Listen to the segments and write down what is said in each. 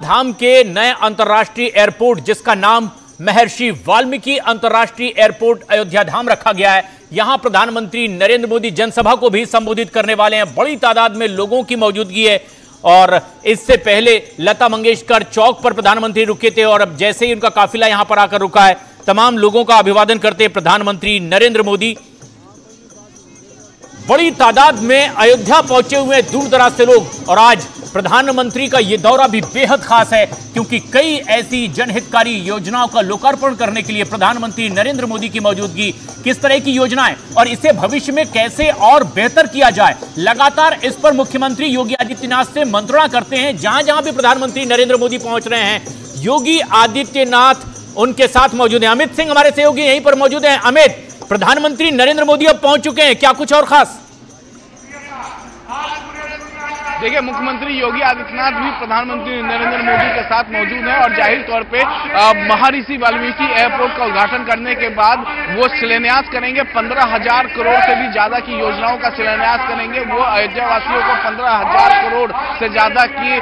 धाम के नए अंतर्राष्ट्रीय एयरपोर्ट जिसका नाम महर्षि वाल्मीकि अंतर्राष्ट्रीय एयरपोर्ट अयोध्या धाम रखा गया है। यहां प्रधानमंत्री नरेंद्र मोदी जनसभा को भी संबोधित करने वाले हैं। बड़ी तादाद में लोगों की मौजूदगी है और इससे पहले लता मंगेशकर चौक पर प्रधानमंत्री रुके थे और अब जैसे ही उनका काफिला यहां पर आकर रुका है, तमाम लोगों का अभिवादन करते प्रधानमंत्री नरेंद्र मोदी। बड़ी तादाद में अयोध्या पहुंचे हुए दूर दराज से लोग और आज प्रधानमंत्री का यह दौरा भी बेहद खास है क्योंकि कई ऐसी जनहितकारी योजनाओं का लोकार्पण करने के लिए प्रधानमंत्री नरेंद्र मोदी की मौजूदगी। किस तरह की योजनाएं और इसे भविष्य में कैसे और बेहतर किया जाए, लगातार इस पर मुख्यमंत्री योगी आदित्यनाथ से मंत्रणा करते हैं। जहां जहां भी प्रधानमंत्री नरेंद्र मोदी पहुंच रहे हैं, योगी आदित्यनाथ उनके साथ मौजूद हैं। अमित सिंह हमारे सहयोगी यहीं पर मौजूद हैं। अमित, प्रधानमंत्री नरेंद्र मोदी अब पहुंच चुके हैं, क्या कुछ और खास? देखिए, मुख्यमंत्री योगी आदित्यनाथ भी प्रधानमंत्री नरेंद्र मोदी के साथ मौजूद हैं और जाहिर तौर पे महर्षि वाल्मीकि एयरपोर्ट का उद्घाटन करने के बाद वो शिलान्यास करेंगे। 15,000 करोड़ से भी ज्यादा की योजनाओं का शिलान्यास करेंगे। वो अयोध्या वासियों को 15,000 करोड़ से ज्यादा की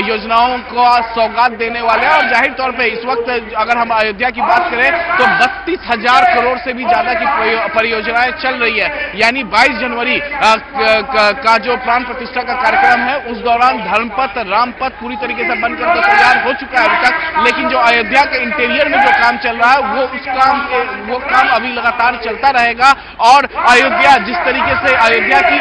योजनाओं को सौगात देने वाले हैं और जाहिर तौर पर इस वक्त अगर हम अयोध्या की बात करें तो 32,000 करोड़ से भी ज्यादा की परियोजनाएं चल रही है। यानी 22 जनवरी का जो प्राण प्रतिष्ठा का कार्यक्रम है उस दौरान धर्मपथ रामपथ पूरी तरीके से बनकर तो तैयार हो चुका है अभी तक, लेकिन जो अयोध्या के इंटीरियर में जो काम चल रहा है वो काम अभी लगातार चलता रहेगा। और अयोध्या जिस तरीके से अयोध्या की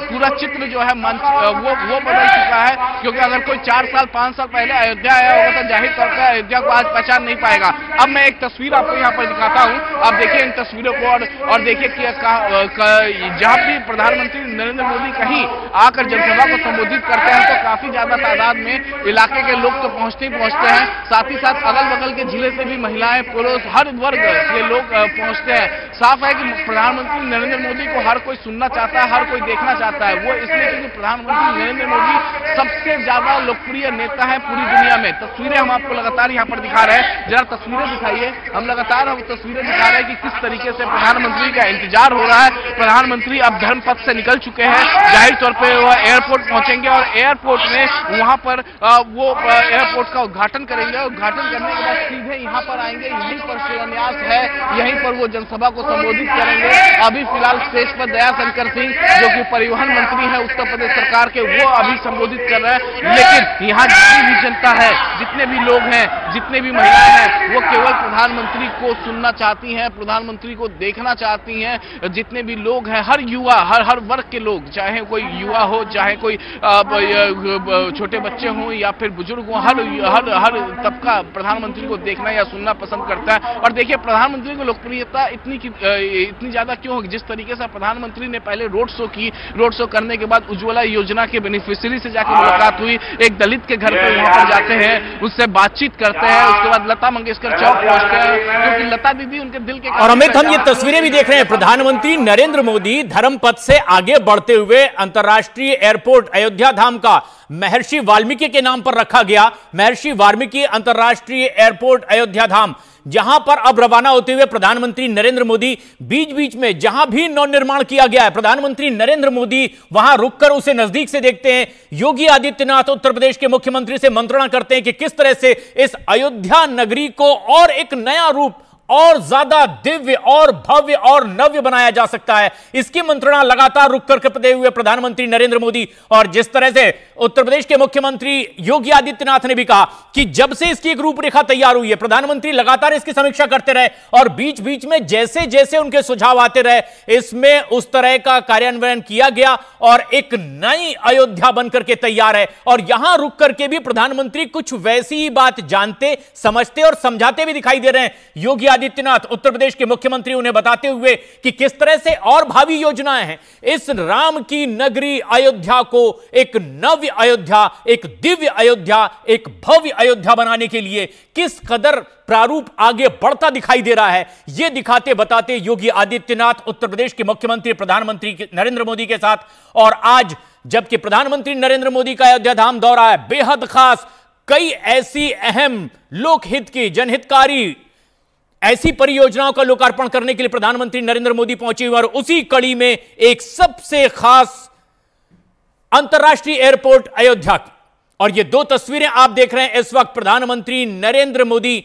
पूरा चित्र जो है वो बदल चुका है, क्योंकि अगर कोई 4 साल 5 साल पहले अयोध्या आया होगा तो जाहिर तौर पर अयोध्या को आज पहचान नहीं पाएगा। अब मैं एक तस्वीर आपको यहाँ पर दिखाता हूँ, आप देखिए इन तस्वीरों को और देखिए कि जहां भी प्रधानमंत्री नरेंद्र मोदी कहीं आकर जनसभा को संबोधित करते हैं तो काफी ज्यादा तादाद में इलाके के लोग तो पहुंचते ही पहुंचते हैं, साथ ही साथ अगल बगल के जिले से भी महिलाएं, पुरुष, हर वर्ग के लोग पहुंचते हैं। साफ है कि प्रधानमंत्री नरेंद्र मोदी को हर कोई सुनना चाहता है, हर कोई देखना चाहता है। वो इसलिए क्योंकि प्रधानमंत्री नरेंद्र मोदी सबसे ज्यादा लोकप्रिय नेता है पूरी दुनिया में। तस्वीरें हम आपको लगातार यहाँ पर दिखा रहे हैं, जरा तस्वीरें दिखाइए। हम लगातार तस्वीरें दिखा रहे हैं कि किस तरीके से प्रधानमंत्री का इंतजार हो रहा है। प्रधानमंत्री अब धर्मपथ से निकल चुके हैं, जाहिर तौर पर वह एयरपोर्ट पहुंचेंगे और एयरपोर्ट में वहां पर वो एयरपोर्ट का उद्घाटन करेंगे। उद्घाटन करने के बाद सीधे यहां पर आएंगे, यहीं पर शिलान्यास है, यहीं पर वो जनसभा को संबोधित करेंगे। अभी फिलहाल स्टेज पर दयाशंकर सिंह जो कि परिवहन मंत्री है उत्तर प्रदेश सरकार के, वो अभी संबोधित कर रहे हैं। लेकिन यहाँ जितनी भी जनता है, जितने भी लोग हैं, जितने भी महिलाएं हैं, वो केवल प्रधानमंत्री को सुनना चाहती हैं, प्रधानमंत्री को देखना चाहती हैं। जितने भी लोग हैं, हर युवा, हर वर्ग के लोग, चाहे कोई युवा हो, चाहे कोई छोटे बच्चे हों या फिर बुजुर्ग हों, हर तबका प्रधानमंत्री को देखना या सुनना पसंद करता है। और देखिए, प्रधानमंत्री की लोकप्रियता इतनी ज्यादा क्यों होगी? जिस तरीके से प्रधानमंत्री ने पहले रोड शो की, रोड शो करने के बाद उज्ज्वला योजना के बेनिफिशियरी से जाकर मुलाकात हुई, एक दलित के घर पर वहां पर जाते हैं, उससे बातचीत करते हैं, उसके बाद लता मंगेशकर चौक पहुंचते हैं क्योंकि लता दीदी उनके दिल के। और अमित, हम ये तस्वीरें भी देख रहे हैं, प्रधानमंत्री नरेंद्र मोदी धर्मपथ से आगे बढ़ते हुए अंतर्राष्ट्रीय एयरपोर्ट अयोध्या धाम का महर्षि वाल्मीकि के नाम पर रखा गया महर्षि वाल्मीकि अंतर्राष्ट्रीय एयरपोर्ट अयोध्या धाम, जहां पर अब रवाना होते हुए प्रधानमंत्री नरेंद्र मोदी बीच बीच में जहां भी नवनिर्माण किया गया है, प्रधानमंत्री नरेंद्र मोदी वहां रुककर उसे नजदीक से देखते हैं। योगी आदित्यनाथ उत्तर प्रदेश के मुख्यमंत्री से मंत्रणा करते हैं कि किस तरह से इस अयोध्या नगरी को और एक नया रूप और ज्यादा दिव्य और भव्य और नव्य बनाया जा सकता है। इसकी मंत्रणा लगातार रुक कर करते हुए प्रधानमंत्री नरेंद्र मोदी, और जिस तरह से उत्तर प्रदेश के मुख्यमंत्री योगी आदित्यनाथ ने भी कहा कि जब से इसकी एक रूपरेखा तैयार हुई है, प्रधानमंत्री लगातार इसकी समीक्षा करते रहे और बीच बीच में जैसे जैसे उनके सुझाव आते रहे, इसमें उस तरह का कार्यान्वयन किया गया और एक नई अयोध्या बनकर के तैयार है। और यहां रुक करके भी प्रधानमंत्री कुछ वैसी ही बात जानते, समझते और समझाते भी दिखाई दे रहे हैं। योगी आदित्यनाथ उत्तर प्रदेश के मुख्यमंत्री उन्हें बताते हुए कि किस तरह से और भावी योजनाएं हैं इस राम की नगरी अयोध्या को एक नव्य अयोध्या, एक दिव्य अयोध्या, एक भव्य अयोध्या बनाने के लिए किस कदर प्रारूप आगे बढ़ता दिखाई दे रहा है। यह दिखाते बताते योगी आदित्यनाथ उत्तर प्रदेश के मुख्यमंत्री प्रधानमंत्री नरेंद्र मोदी के साथ, और आज जबकि प्रधानमंत्री नरेंद्र मोदी का अयोध्या धाम दौरा है बेहद खास, कई ऐसी अहम लोकहित की, जनहितकारी ऐसी परियोजनाओं का लोकार्पण करने के लिए प्रधानमंत्री नरेंद्र मोदी पहुंचे हुए और उसी कड़ी में एक सबसे खास अंतर्राष्ट्रीय एयरपोर्ट अयोध्या की और ये दो तस्वीरें आप देख रहे हैं। इस वक्त प्रधानमंत्री नरेंद्र मोदी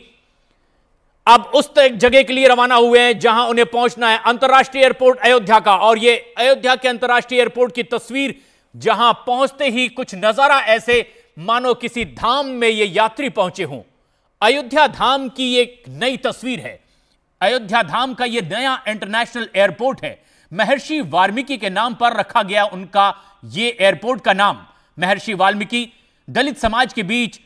अब उस जगह के लिए रवाना हुए हैं जहां उन्हें पहुंचना है, अंतर्राष्ट्रीय एयरपोर्ट अयोध्या का। और ये अयोध्या के अंतर्राष्ट्रीय एयरपोर्ट की तस्वीर, जहां पहुंचते ही कुछ नजारा ऐसे मानो किसी धाम में ये यात्री पहुंचे हों। अयोध्या धाम की एक नई तस्वीर है। अयोध्या धाम का ये नया इंटरनेशनल एयरपोर्ट है। महर्षि वाल्मीकि के नाम पर रखा गया उनका ये एयरपोर्ट का नाम। महर्षि वाल्मीकि दलित समाज के बीच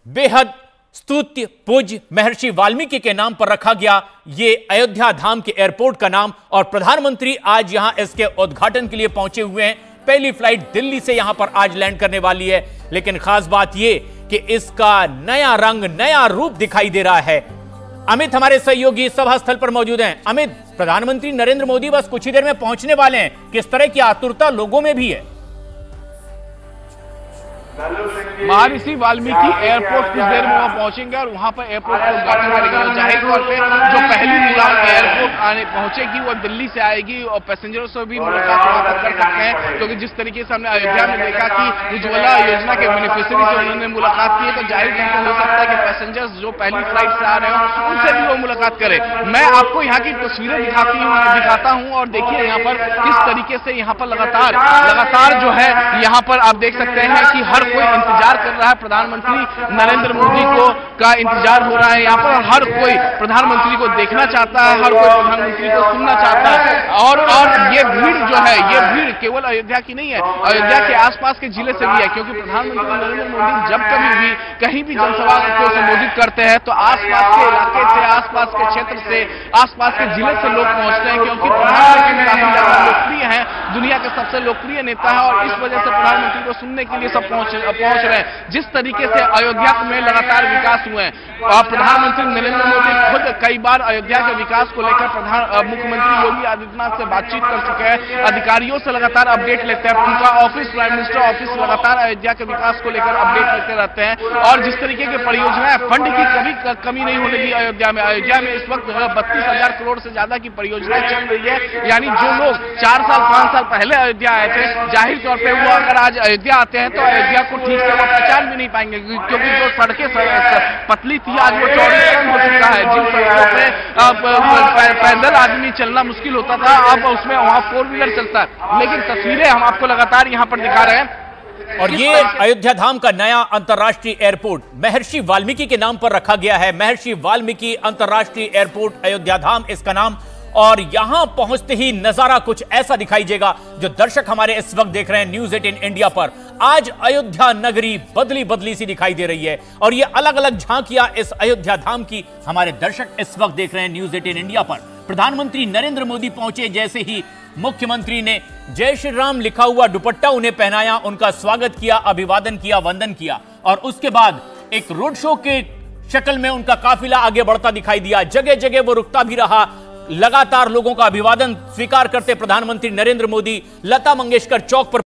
बेहद स्तुत्य पूज्य महर्षि वाल्मीकि के नाम पर रखा गया ये अयोध्या धाम के एयरपोर्ट का नाम। और प्रधानमंत्री आज यहां इसके उद्घाटन के लिए पहुंचे हुए हैं। पहली फ्लाइट दिल्ली से यहां पर आज लैंड करने वाली है। लेकिन खास बात यह कि इसका नया रंग, नया रूप दिखाई दे रहा है। अमित हमारे सहयोगी सभा स्थल पर मौजूद हैं। अमित, प्रधानमंत्री नरेंद्र मोदी बस कुछ ही देर में पहुंचने वाले हैं, किस तरह की आतुरता लोगों में भी है? महर्षि वाल्मीकि एयरपोर्ट कुछ देर में वहां पहुंचेंगे और वहां पर एयरपोर्ट का उद्घाटन करेंगे। और जाहिर तौर पे जो पहली उड़ान एयरपोर्ट आने पहुंचेगी वो दिल्ली से आएगी और पैसेंजरों से भी मुलाकात वहां पर कर सकते हैं, क्योंकि जिस तरीके से हमने अयोध्या में देखा कि उज्ज्वला योजना के बेनिफिशियरी से उन्होंने मुलाकात की है, तो जाहिर तौर पर हो सकता है कि पैसेंजर्स जो पहली फ्लाइट से आ रहे हो उनसे भी वो मुलाकात करें। मैं आपको यहाँ की तस्वीरें दिखाता हूँ और देखिए यहाँ पर किस तरीके से यहाँ पर लगातार जो है यहाँ पर आप देख सकते हैं कि हर कोई इंतजार कर रहा है। प्रधानमंत्री नरेंद्र मोदी का इंतजार हो रहा है। यहाँ पर हर कोई प्रधानमंत्री को देखना चाहता है, हर कोई प्रधानमंत्री को सुनना चाहता है। और ये भीड़ जो है, ये भीड़ केवल अयोध्या की नहीं है, अयोध्या के आसपास के जिले से भी है, क्योंकि प्रधानमंत्री नरेंद्र मोदी जब कभी भी कहीं भी जनसभा को संबोधित करते हैं तो आसपास के इलाके से, आसपास के क्षेत्र से, आसपास के जिले से लोग पहुंचते हैं, क्योंकि प्रधानमंत्री काफी ज्यादा लोकप्रिय है, दुनिया के सबसे लोकप्रिय नेता है। और इस वजह से प्रधानमंत्री को सुनने के लिए सब पहुंच रहे हैं। जिस तरीके से अयोध्या में लगातार विकास हुए हैं, प्रधानमंत्री नरेंद्र मोदी खुद कई बार अयोध्या के विकास को लेकर मुख्यमंत्री योगी आदित्यनाथ से बातचीत कर चुके हैं, अधिकारियों से लगातार अपडेट लेते हैं। उनका ऑफिस, प्राइम मिनिस्टर ऑफिस लगातार अयोध्या के विकास को लेकर अपडेट लेते रहते हैं। और जिस तरीके की परियोजनाएं, फंड की कभी कमी नहीं होने दी अयोध्या में। अयोध्या में इस वक्त 32,000 करोड़ से ज्यादा की परियोजनाएं चल रही है। यानी जो लोग 4 साल 5 साल पहले अयोध्या आए थे, जाहिर तौर पर वो अगर आज अयोध्या आते हैं तो अयोध्या को ठीक से वो पहचान भी नहीं पाएंगे, क्योंकि जो सड़कें पतली थी आज वो चौड़ीकरण हो चुका है। जिन सड़कों पे पैदल आदमी चलना मुश्किल होता था, अब उसमें वहां 4 व्हीलर चलता है। लेकिन तस्वीरें हम आपको लगातार यहाँ पर दिखा रहे हैं। और ये अयोध्या धाम का नया अंतर्राष्ट्रीय एयरपोर्ट महर्षि वाल्मीकि के नाम पर रखा गया है। महर्षि वाल्मीकि अंतर्राष्ट्रीय एयरपोर्ट अयोध्या धाम इसका नाम। और यहां पहुंचते ही नजारा कुछ ऐसा दिखाई देगा जो दर्शक हमारे इस वक्त देख रहे हैं न्यूज 18 इंडिया पर। आज अयोध्या नगरी बदली बदली सी दिखाई दे रही है और ये अलग अलग झांकियां इस अयोध्या धाम की हमारे दर्शक इस वक्त देख रहे हैं न्यूज 18 इंडिया पर। प्रधानमंत्री नरेंद्र मोदी पहुंचे, जैसे ही मुख्यमंत्री ने जय श्री राम लिखा हुआ दुपट्टा उन्हें पहनाया, उनका स्वागत किया, अभिवादन किया, वंदन किया। और उसके बाद एक रोड शो के शक्ल में उनका काफिला आगे बढ़ता दिखाई दिया। जगह जगह वो रुकता भी रहा। लगातार लोगों का अभिवादन स्वीकार करते प्रधानमंत्री नरेंद्र मोदी लता मंगेशकर चौक पर